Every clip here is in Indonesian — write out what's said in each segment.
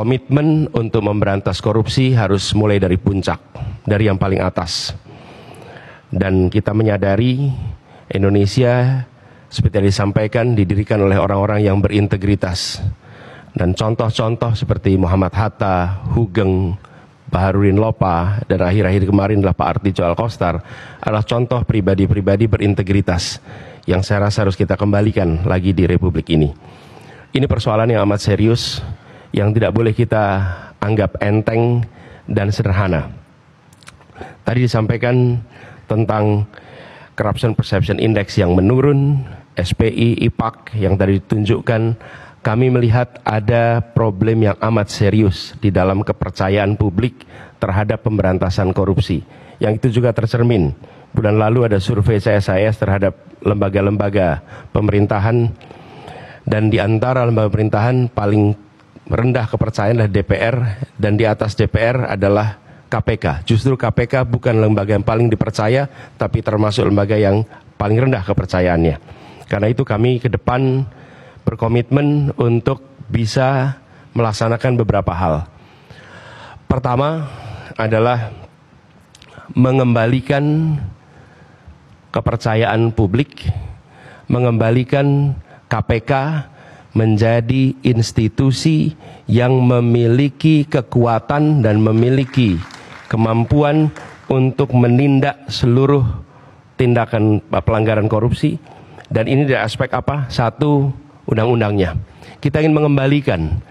komitmen untuk memberantas korupsi harus mulai dari puncak, dari yang paling atas. Dan kita menyadari Indonesia seperti yang disampaikan didirikan oleh orang-orang yang berintegritas. Dan contoh-contoh seperti Muhammad Hatta, Hugeng, Baharudin Lopa, dan akhir-akhir kemarin adalah Pak Artijo Alkostar adalah contoh pribadi-pribadi berintegritas yang saya rasa harus kita kembalikan lagi di Republik ini. Ini persoalan yang amat serius, yang tidak boleh kita anggap enteng dan sederhana. Tadi disampaikan tentang Corruption Perception Index yang menurun, SPI, IPAK yang tadi ditunjukkan. Kami melihat ada problem yang amat serius di dalam kepercayaan publik terhadap pemberantasan korupsi. Yang itu juga tercermin. Bulan lalu ada survei CSIS terhadap lembaga-lembaga pemerintahan, dan di antara lembaga pemerintahan paling rendah kepercayaan adalah DPR, dan di atas DPR adalah KPK. Justru KPK bukan lembaga yang paling dipercaya, tapi termasuk lembaga yang paling rendah kepercayaannya. Karena itu kami ke depan berkomitmen untuk bisa melaksanakan beberapa hal. Pertama adalah mengembalikan kepercayaan publik, mengembalikan KPK menjadi institusi yang memiliki kekuatan dan memiliki kemampuan untuk menindak seluruh tindakan pelanggaran korupsi. Dan ini dari aspek apa? Satu, undang-undangnya. Kita ingin mengembalikan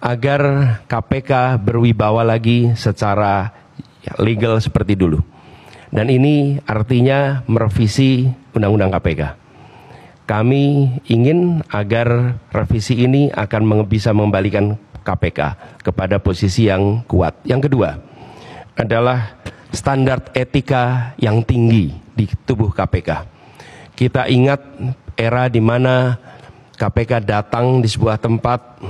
agar KPK berwibawa lagi secara legal seperti dulu. Dan ini artinya merevisi undang-undang KPK. Kami ingin agar revisi ini akan bisa mengembalikan KPK kepada posisi yang kuat. Yang kedua adalah standar etika yang tinggi di tubuh KPK. Kita ingat era di mana KPK datang di sebuah tempat,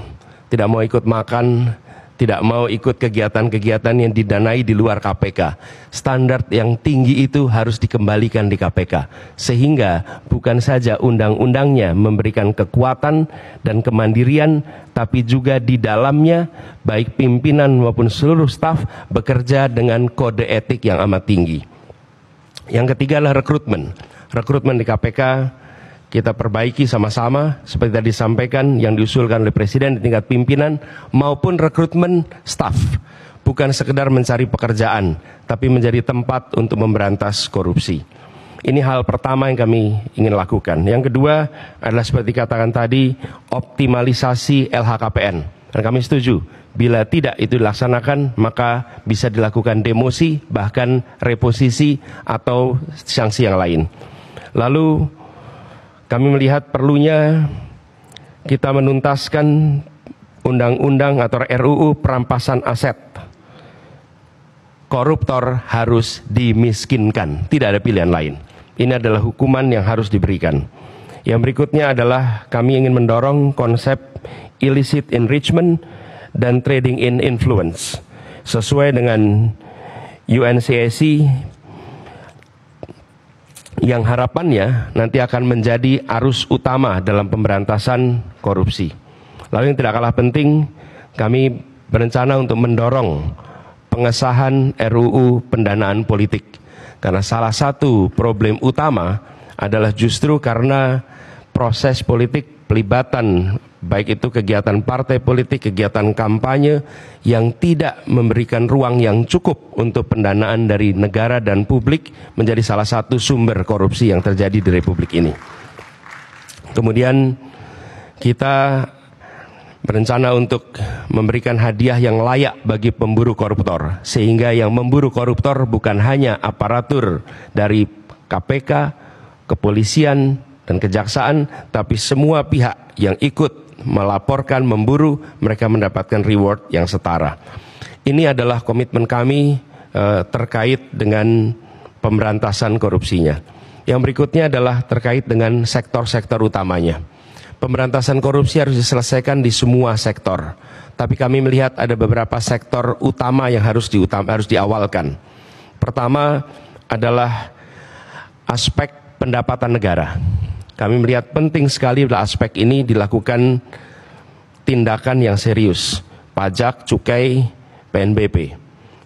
tidak mau ikut makan, tidak mau ikut kegiatan-kegiatan yang didanai di luar KPK. Standar yang tinggi itu harus dikembalikan di KPK. Sehingga bukan saja undang-undangnya memberikan kekuatan dan kemandirian, tapi juga di dalamnya baik pimpinan maupun seluruh staf bekerja dengan kode etik yang amat tinggi. Yang ketiga adalah rekrutmen. Rekrutmen di KPK kita perbaiki sama-sama seperti tadi disampaikan yang diusulkan oleh Presiden di tingkat pimpinan maupun rekrutmen staf. Bukan sekedar mencari pekerjaan, tapi menjadi tempat untuk memberantas korupsi. Ini hal pertama yang kami ingin lakukan. Yang kedua adalah seperti katakan tadi, optimalisasi LHKPN. Dan kami setuju, bila tidak itu dilaksanakan, maka bisa dilakukan demosi, bahkan reposisi atau sanksi yang lain. Lalu kami melihat perlunya kita menuntaskan undang-undang atau RUU perampasan aset. Koruptor harus dimiskinkan, tidak ada pilihan lain. Ini adalah hukuman yang harus diberikan. Yang berikutnya adalah kami ingin mendorong konsep illicit enrichment dan trading in influence. Sesuai dengan UNCAC yang harapannya nanti akan menjadi arus utama dalam pemberantasan korupsi. Lalu yang tidak kalah penting, kami berencana untuk mendorong pengesahan RUU pendanaan politik. Karena salah satu problem utama adalah justru karena proses politik, pelibatan baik itu kegiatan partai politik, kegiatan kampanye yang tidak memberikan ruang yang cukup untuk pendanaan dari negara dan publik menjadi salah satu sumber korupsi yang terjadi di Republik ini. Kemudian kita berencana untuk memberikan hadiah yang layak bagi pemburu koruptor, sehingga yang memburu koruptor bukan hanya aparatur dari KPK, kepolisian, dan kejaksaan, tapi semua pihak yang ikut melaporkan, memburu, mereka mendapatkan reward yang setara. Ini adalah komitmen kami terkait dengan pemberantasan korupsinya. Yang berikutnya adalah terkait dengan sektor-sektor utamanya. Pemberantasan korupsi harus diselesaikan di semua sektor. Tapi kami melihat ada beberapa sektor utama yang harus diawalkan. Pertama adalah aspek pendapatan negara. Kami melihat penting sekali adalah aspek ini dilakukan tindakan yang serius. pajak, cukai, PNBP.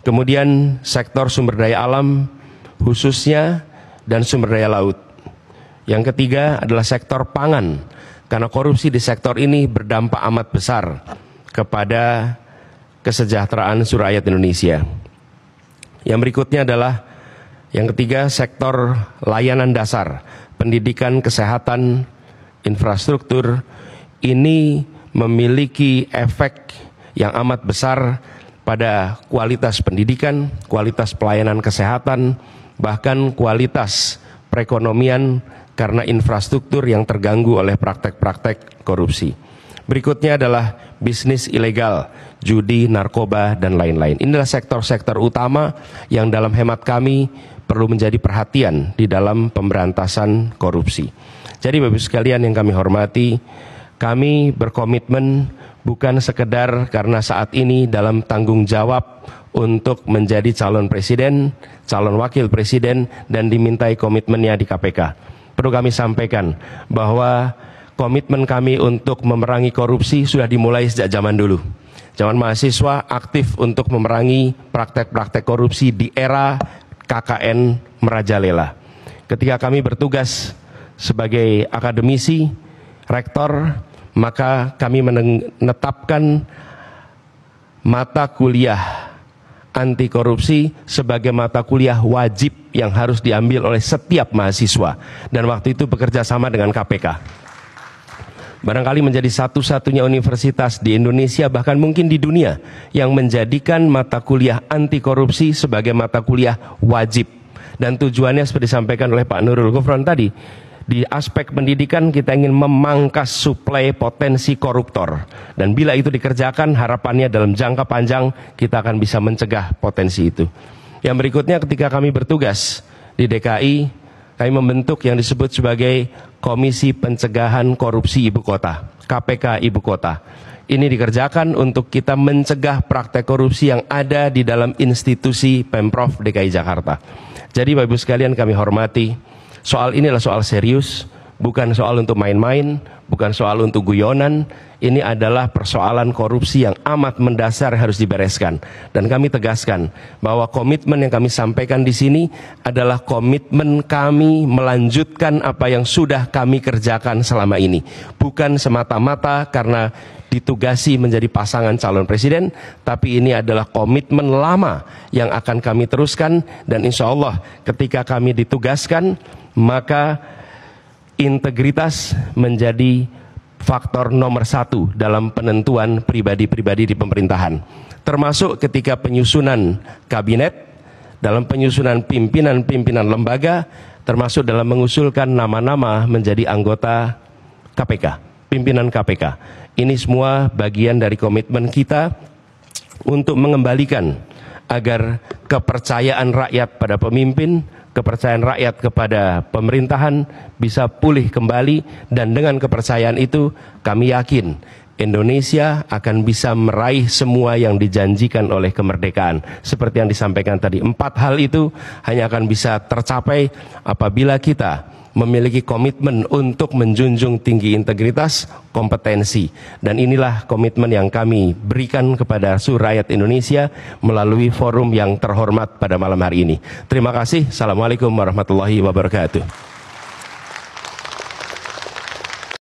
Kemudian sektor sumber daya alam khususnya dan sumber daya laut. Yang ketiga adalah sektor pangan, karena korupsi di sektor ini berdampak amat besar kepada kesejahteraan seluruh rakyat Indonesia. Yang berikutnya adalah yang ketiga, sektor layanan dasar, pendidikan, kesehatan, infrastruktur. Ini memiliki efek yang amat besar pada kualitas pendidikan, kualitas pelayanan kesehatan, bahkan kualitas perekonomian karena infrastruktur yang terganggu oleh praktek-praktek korupsi. Berikutnya adalah bisnis ilegal, judi, narkoba, dan lain-lain. Inilah sektor-sektor utama yang dalam hemat kami perlu menjadi perhatian di dalam pemberantasan korupsi. Jadi Bapak-Ibu sekalian yang kami hormati, kami berkomitmen bukan sekedar karena saat ini dalam tanggung jawab untuk menjadi calon presiden, calon wakil presiden, dan dimintai komitmennya di KPK. Perlu kami sampaikan bahwa komitmen kami untuk memerangi korupsi sudah dimulai sejak zaman dulu. Zaman mahasiswa aktif untuk memerangi praktek-praktek korupsi di era KKN merajalela. Ketika kami bertugas sebagai akademisi, rektor, maka kami menetapkan mata kuliah anti korupsi sebagai mata kuliah wajib yang harus diambil oleh setiap mahasiswa. Dan waktu itu bekerja sama dengan KPK. Barangkali menjadi satu-satunya universitas di Indonesia, bahkan mungkin di dunia, yang menjadikan mata kuliah anti korupsi sebagai mata kuliah wajib. Dan tujuannya seperti disampaikan oleh Pak Nurul Gufron tadi, di aspek pendidikan kita ingin memangkas suplai potensi koruptor. Dan bila itu dikerjakan, harapannya dalam jangka panjang kita akan bisa mencegah potensi itu. Yang berikutnya, ketika kami bertugas di DKI, kami membentuk yang disebut sebagai Komisi Pencegahan Korupsi Ibu Kota, KPK Ibu Kota. Ini dikerjakan untuk kita mencegah praktek korupsi yang ada di dalam institusi Pemprov DKI Jakarta. Jadi Bapak-Ibu sekalian kami hormati, soal inilah soal serius, bukan soal untuk main-main, bukan soal untuk guyonan. Ini adalah persoalan korupsi yang amat mendasar harus dibereskan. Dan kami tegaskan bahwa komitmen yang kami sampaikan di sini adalah komitmen kami melanjutkan apa yang sudah kami kerjakan selama ini. Bukan semata-mata karena ditugasi menjadi pasangan calon presiden, tapi ini adalah komitmen lama yang akan kami teruskan. Dan insya Allah ketika kami ditugaskan, maka integritas menjadi faktor nomor satu dalam penentuan pribadi-pribadi di pemerintahan. Termasuk ketika penyusunan kabinet, dalam penyusunan pimpinan-pimpinan lembaga, termasuk dalam mengusulkan nama-nama menjadi anggota KPK, pimpinan KPK. Ini semua bagian dari komitmen kita untuk mengembalikan agar kepercayaan rakyat pada pemimpin, kepercayaan rakyat kepada pemerintahan bisa pulih kembali. Dan dengan kepercayaan itu kami yakin Indonesia akan bisa meraih semua yang dijanjikan oleh kemerdekaan. Seperti yang disampaikan tadi, 4 hal itu hanya akan bisa tercapai apabila kita memiliki komitmen untuk menjunjung tinggi integritas, kompetensi. Dan inilah komitmen yang kami berikan kepada seluruh rakyat Indonesia melalui forum yang terhormat pada malam hari ini. Terima kasih. Assalamualaikum warahmatullahi wabarakatuh.